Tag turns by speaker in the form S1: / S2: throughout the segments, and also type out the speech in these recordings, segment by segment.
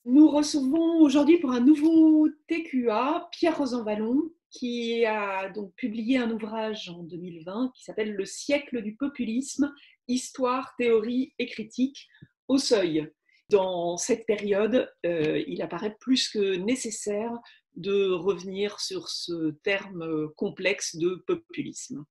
S1: Nous recevons aujourd'hui pour un nouveau TQA Pierre Rosanvallon qui a donc publié un ouvrage en 2020 qui s'appelle Le siècle du populisme, histoire, théorie et critique au seuil. Dans cette période, il apparaît plus que nécessaire de revenir sur ce terme complexe de populisme.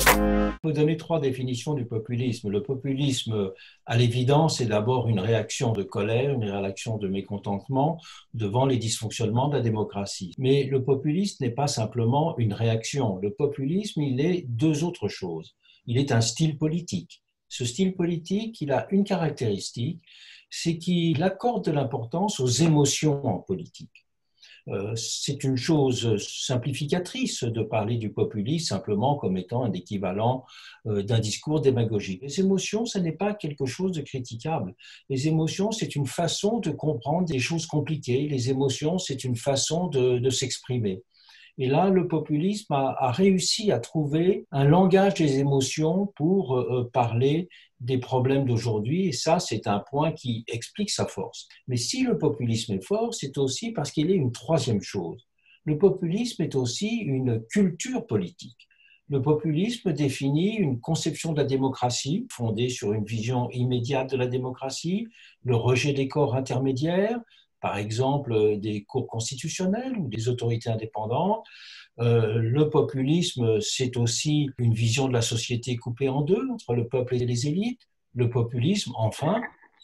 S2: Je peux donner trois définitions du populisme. Le populisme, à l'évidence, est d'abord une réaction de colère, une réaction de mécontentement devant les dysfonctionnements de la démocratie. Mais le populisme n'est pas simplement une réaction. Le populisme, il est deux autres choses. Il est un style politique. Ce style politique, il a une caractéristique, c'est qu'il accorde de l'importance aux émotions en politique. C'est une chose simplificatrice de parler du populisme simplement comme étant un équivalent d'un discours démagogique. Les émotions, ce n'est pas quelque chose de critiquable. Les émotions, c'est une façon de comprendre des choses compliquées. Les émotions, c'est une façon de s'exprimer. Et là, le populisme a réussi à trouver un langage des émotions pour parler des problèmes d'aujourd'hui. Et ça, c'est un point qui explique sa force. Mais si le populisme est fort, c'est aussi parce qu'il est une troisième chose. Le populisme est aussi une culture politique. Le populisme définit une conception de la démocratie fondée sur une vision immédiate de la démocratie, le rejet des corps intermédiaires, par exemple des cours constitutionnels ou des autorités indépendantes. Le populisme, c'est aussi une vision de la société coupée en deux, entre le peuple et les élites. Le populisme, enfin,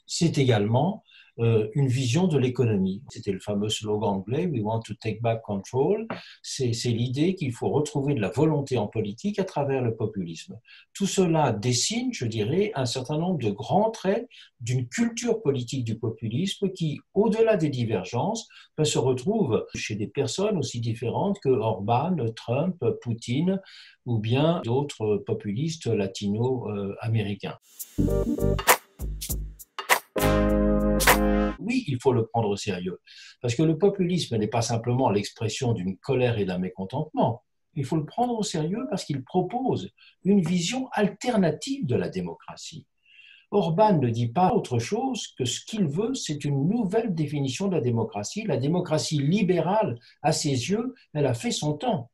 S2: c'est également une vision de l'économie. C'était le fameux slogan anglais « We want to take back control ». C'est l'idée qu'il faut retrouver de la volonté en politique à travers le populisme. Tout cela dessine, je dirais, un certain nombre de grands traits d'une culture politique du populisme qui, au-delà des divergences, se retrouve chez des personnes aussi différentes que Orban, Trump, Poutine ou bien d'autres populistes latino-américains. Oui, il faut le prendre au sérieux, parce que le populisme n'est pas simplement l'expression d'une colère et d'un mécontentement. Il faut le prendre au sérieux parce qu'il propose une vision alternative de la démocratie. Orban ne dit pas autre chose que ce qu'il veut, c'est une nouvelle définition de la démocratie. La démocratie libérale, à ses yeux, elle a fait son temps.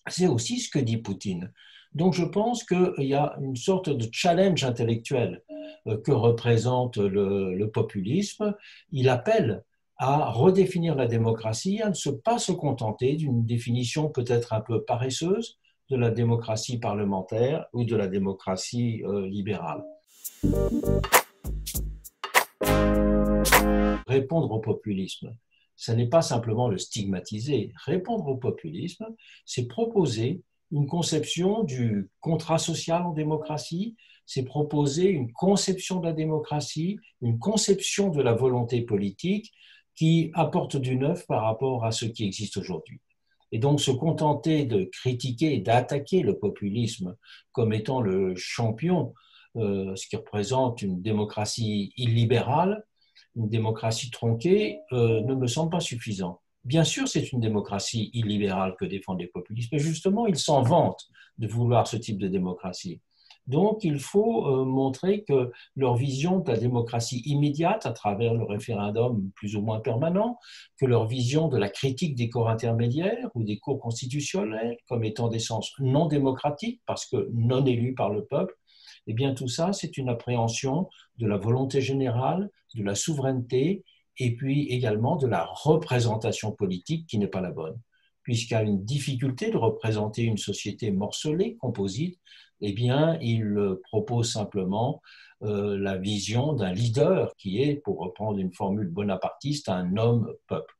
S2: C'est aussi ce que dit Poutine. Donc je pense qu'il y a une sorte de challenge intellectuel que représente le populisme. Il appelle à redéfinir la démocratie, à ne pas se contenter d'une définition peut-être un peu paresseuse de la démocratie parlementaire ou de la démocratie libérale. Répondre au populisme, ce n'est pas simplement le stigmatiser. Répondre au populisme, c'est proposer une conception du contrat social en démocratie, c'est proposer une conception de la démocratie, une conception de la volonté politique qui apporte du neuf par rapport à ce qui existe aujourd'hui. Et donc se contenter de critiquer, d'attaquer le populisme comme étant le champion, ce qui représente une démocratie illibérale, une démocratie tronquée, ne me semble pas suffisant. Bien sûr, c'est une démocratie illibérale que défendent les populistes, mais justement, ils s'en vantent de vouloir ce type de démocratie. Donc, il faut montrer que leur vision de la démocratie immédiate à travers le référendum plus ou moins permanent, que leur vision de la critique des corps intermédiaires ou des cours constitutionnels comme étant d'essence non démocratique parce que non élus par le peuple, eh bien tout ça, c'est une appréhension de la volonté générale, de la souveraineté et puis également de la représentation politique qui n'est pas la bonne. Puisqu'il y a une difficulté de représenter une société morcelée, composite, eh bien, il propose simplement la vision d'un leader qui est, pour reprendre une formule bonapartiste, un homme-peuple.